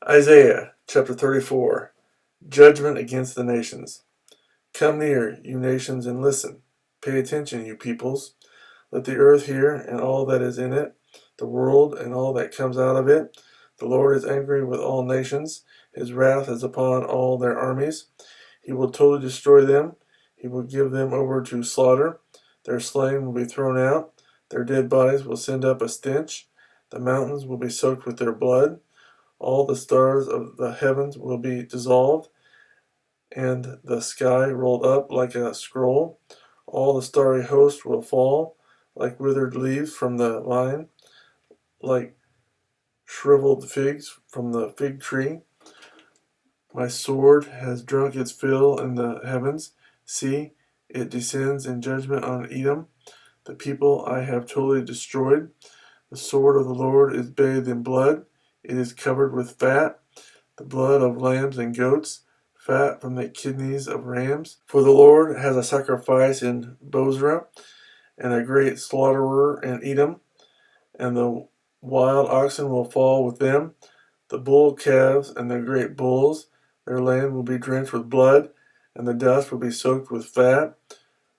Isaiah chapter 34. Judgment against the nations. Come near, you nations, and listen. Pay attention, you peoples. Let the earth hear, and all that is in it, the world, and all that comes out of it. The Lord is angry with all nations. His wrath is upon all their armies. He will totally destroy them. He will give them over to slaughter. Their slain will be thrown out. Their dead bodies will send up a stench. The mountains will be soaked with their blood. All the stars of the heavens will be dissolved, and the sky rolled up like a scroll. All the starry host will fall, like withered leaves from the vine, like shriveled figs from the fig tree. My sword has drunk its fill in the heavens. See, it descends in judgment on Edom, the people I have totally destroyed. The sword of the Lord is bathed in blood. It is covered with fat, the blood of lambs and goats, fat from the kidneys of rams. For the Lord has a sacrifice in Bozrah, and a great slaughterer in Edom, and the wild oxen will fall with them, the bull calves and the great bulls. Their land will be drenched with blood, and the dust will be soaked with fat.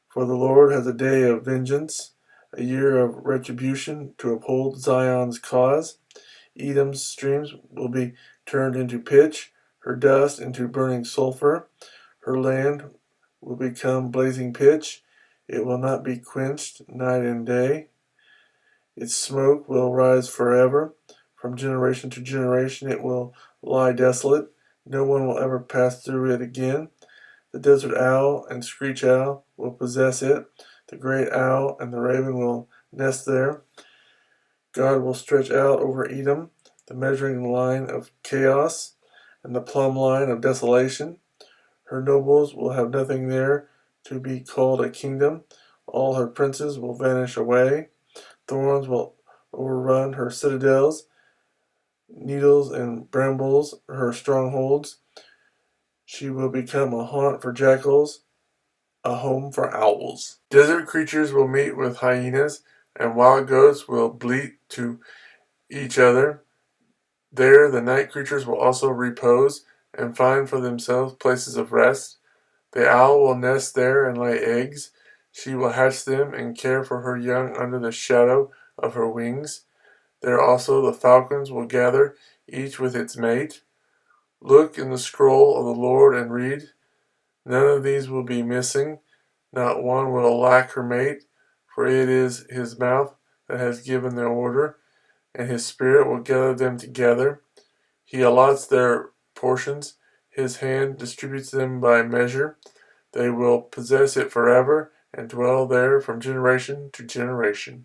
For the Lord has a day of vengeance, a year of retribution to uphold Zion's cause. Edom's streams will be turned into pitch, her dust into burning sulfur. Her land will become blazing pitch. It will not be quenched night and day. Its smoke will rise forever. From generation to generation it will lie desolate. No one will ever pass through it again. The desert owl and screech owl will possess it. The great owl and the raven will nest there. God will stretch out over Edom the measuring line of chaos and the plumb line of desolation. Her nobles will have nothing there to be called a kingdom. All her princes will vanish away. Thorns will overrun her citadels, needles and brambles her strongholds. She will become a haunt for jackals, a home for owls. Desert creatures will meet with hyenas, and wild goats will bleat to each other. There the night creatures will also repose and find for themselves places of rest. The owl will nest there and lay eggs. She will hatch them and care for her young under the shadow of her wings. There also the falcons will gather, each with its mate. Look in the scroll of the Lord and read. None of these will be missing. Not one will lack her mate, for it is his mouth that has given the order, and his spirit will gather them together. He allots their portions. His hand distributes them by measure. They will possess it forever and dwell there from generation to generation.